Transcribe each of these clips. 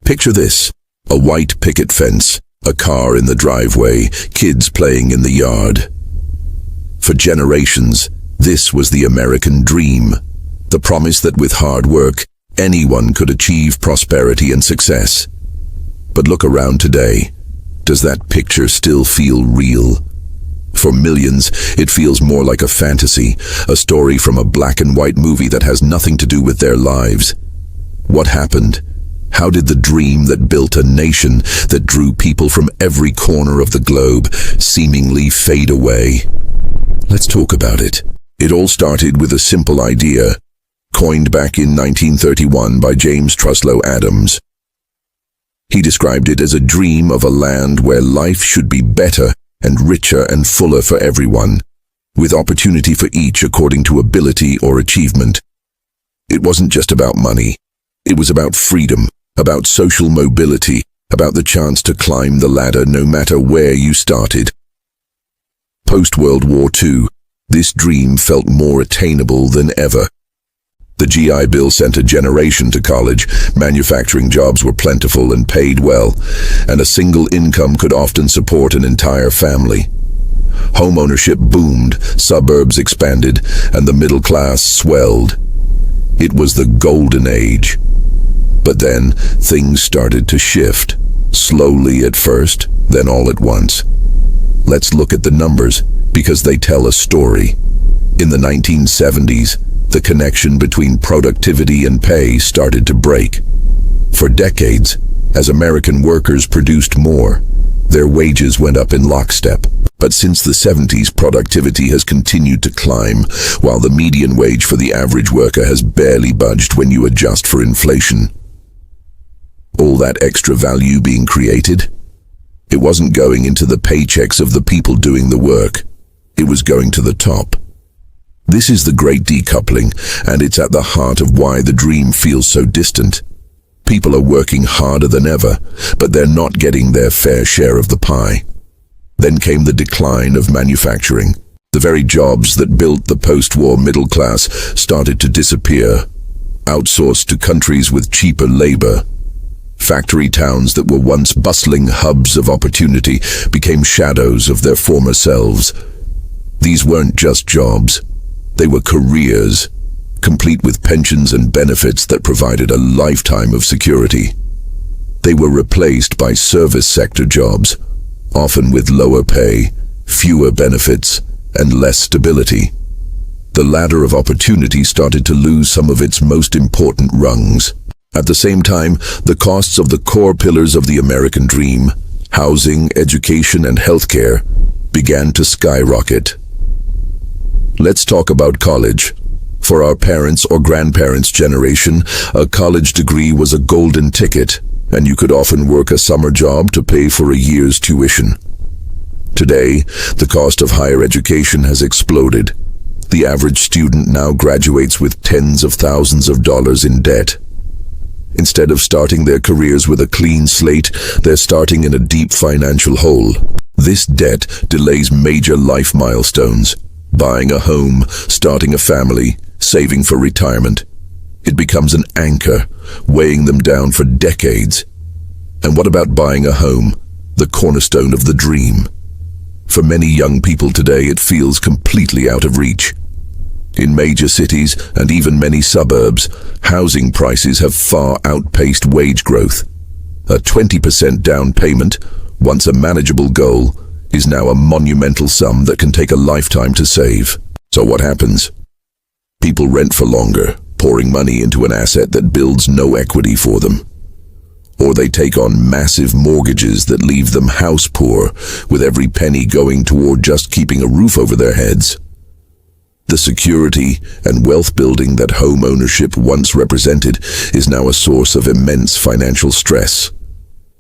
Picture this: a white picket fence, a car in the driveway, kids playing in the yard. For generations, this was the American dream, the promise that with hard work, anyone could achieve prosperity and success. But look around today. Does that picture still feel real? For millions, it feels more like a fantasy, a story from a black and white movie that has nothing to do with their lives. What happened? How did the dream that built a nation, that drew people from every corner of the globe, seemingly fade away? Let's talk about it. It all started with a simple idea, coined back in 1931 by James Truslow Adams. He described it as a dream of a land where life should be better and richer and fuller for everyone, with opportunity for each according to ability or achievement. It wasn't just about money. It was about freedom, about social mobility, about the chance to climb the ladder no matter where you started. Post-World War II, this dream felt more attainable than ever. The GI Bill sent a generation to college, manufacturing jobs were plentiful and paid well, and a single income could often support an entire family. Home ownership boomed, suburbs expanded, and the middle class swelled. It was the golden age. But then, things started to shift, slowly at first, then all at once. Let's look at the numbers, because they tell a story. In the 1970s, the connection between productivity and pay started to break. For decades, as American workers produced more, their wages went up in lockstep. But since the 70s, productivity has continued to climb, while the median wage for the average worker has barely budged when you adjust for inflation. All that extra value being created? It wasn't going into the paychecks of the people doing the work. It was going to the top. This is the great decoupling, and it's at the heart of why the dream feels so distant. People are working harder than ever, but they're not getting their fair share of the pie. Then came the decline of manufacturing. The very jobs that built the post-war middle class started to disappear, outsourced to countries with cheaper labor. Factory towns that were once bustling hubs of opportunity became shadows of their former selves. These weren't just jobs. They were careers, complete with pensions and benefits that provided a lifetime of security. They were replaced by service sector jobs, often with lower pay, fewer benefits, and less stability. The ladder of opportunity started to lose some of its most important rungs. At the same time, the costs of the core pillars of the American dream, housing, education, and healthcare, began to skyrocket. Let's talk about college. For our parents' or grandparents' generation, a college degree was a golden ticket, and you could often work a summer job to pay for a year's tuition. Today, the cost of higher education has exploded. The average student now graduates with tens of thousands of dollars in debt. Instead of starting their careers with a clean slate, they're starting in a deep financial hole. This debt delays major life milestones. Buying a home, starting a family, saving for retirement. It becomes an anchor, weighing them down for decades. And what about buying a home, the cornerstone of the dream? For many young people today, it feels completely out of reach. In major cities and even many suburbs, housing prices have far outpaced wage growth. A 20% down payment, once a manageable goal, is now a monumental sum that can take a lifetime to save. So what happens? People rent for longer, pouring money into an asset that builds no equity for them. Or they take on massive mortgages that leave them house poor, with every penny going toward just keeping a roof over their heads. The security and wealth building that home ownership once represented is now a source of immense financial stress.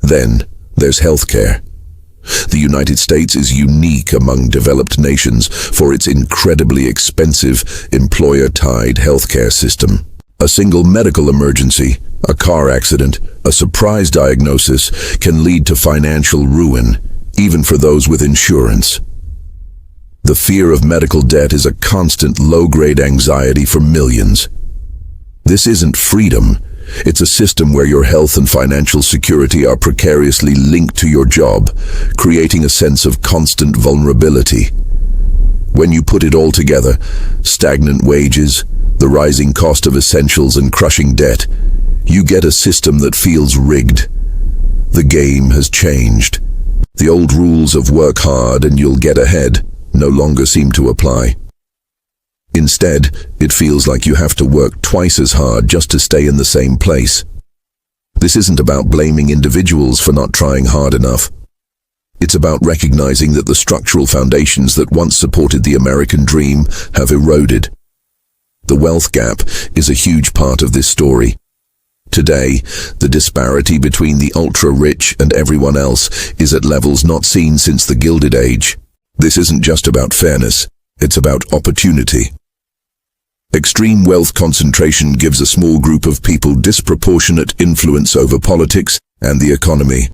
Then there's healthcare. The United States is unique among developed nations for its incredibly expensive, employer-tied healthcare system. A single medical emergency, a car accident, a surprise diagnosis can lead to financial ruin, even for those with insurance. The fear of medical debt is a constant low-grade anxiety for millions. This isn't freedom, It's a system where your health and financial security are precariously linked to your job, creating a sense of constant vulnerability. When you put it all together, stagnant wages, the rising cost of essentials and crushing debt, you get a system that feels rigged. The game has changed. The old rules of work hard and you'll get ahead no longer seem to apply. Instead, it feels like you have to work twice as hard just to stay in the same place. This isn't about blaming individuals for not trying hard enough. It's about recognizing that the structural foundations that once supported the American dream have eroded. The wealth gap is a huge part of this story. Today, the disparity between the ultra-rich and everyone else is at levels not seen since the Gilded Age. This isn't just about fairness, it's about opportunity. Extreme wealth concentration gives a small group of people disproportionate influence over politics and the economy,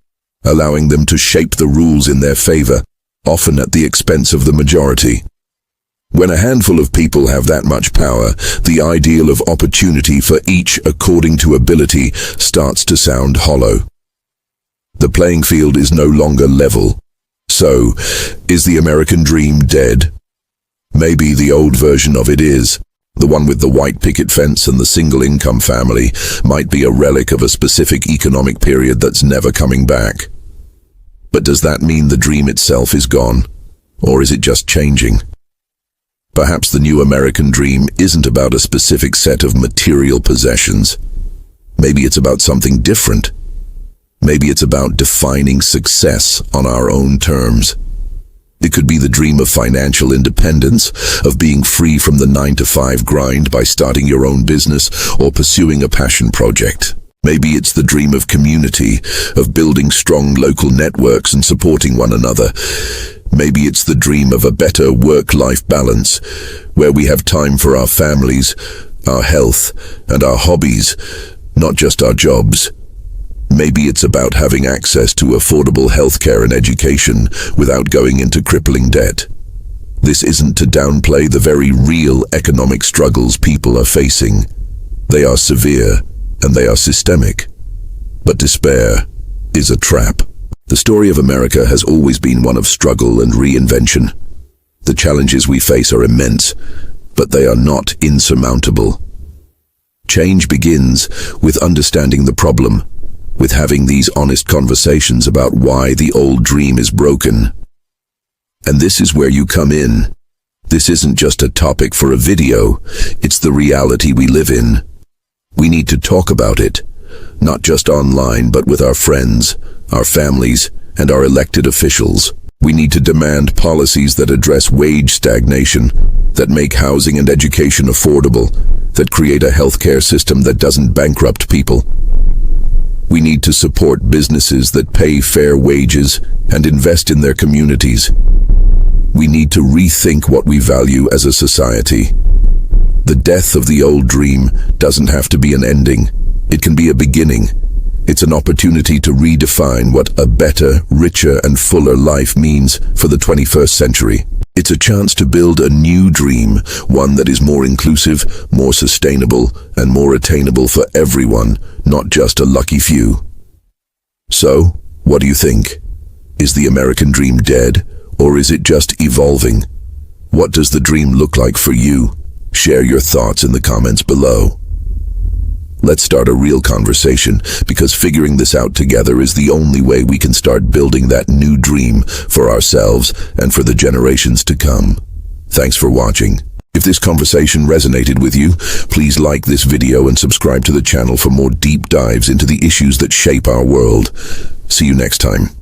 allowing them to shape the rules in their favor, often at the expense of the majority. When a handful of people have that much power, the ideal of opportunity for each according to ability starts to sound hollow. The playing field is no longer level. So, is the American dream dead? Maybe the old version of it is. The one with the white picket fence and the single-income family might be a relic of a specific economic period that's never coming back. But does that mean the dream itself is gone? Or is it just changing? Perhaps the new American dream isn't about a specific set of material possessions. Maybe it's about something different. Maybe it's about defining success on our own terms. It could be the dream of financial independence, of being free from the 9-to-5 grind by starting your own business or pursuing a passion project. Maybe it's the dream of community, of building strong local networks and supporting one another. Maybe it's the dream of a better work-life balance, where we have time for our families, our health, and our hobbies, not just our jobs. Maybe it's about having access to affordable healthcare and education without going into crippling debt. This isn't to downplay the very real economic struggles people are facing. They are severe and they are systemic. But despair is a trap. The story of America has always been one of struggle and reinvention. The challenges we face are immense, but they are not insurmountable. Change begins with understanding the problem, with having these honest conversations about why the old dream is broken. And this is where you come in. This isn't just a topic for a video, it's the reality we live in. We need to talk about it, not just online but with our friends, our families, and our elected officials. We need to demand policies that address wage stagnation, that make housing and education affordable, that create a healthcare system that doesn't bankrupt people. We need to support businesses that pay fair wages and invest in their communities. We need to rethink what we value as a society. The death of the old dream doesn't have to be an ending. It can be a beginning. It's an opportunity to redefine what a better, richer, and fuller life means for the 21st century. It's a chance to build a new dream, one that is more inclusive, more sustainable, and more attainable for everyone, not just a lucky few. So, what do you think? Is the American dream dead, or is it just evolving? What does the dream look like for you? Share your thoughts in the comments below. Let's start a real conversation, because figuring this out together is the only way we can start building that new dream for ourselves and for the generations to come. Thanks for watching. If this conversation resonated with you, please like this video and subscribe to the channel for more deep dives into the issues that shape our world. See you next time.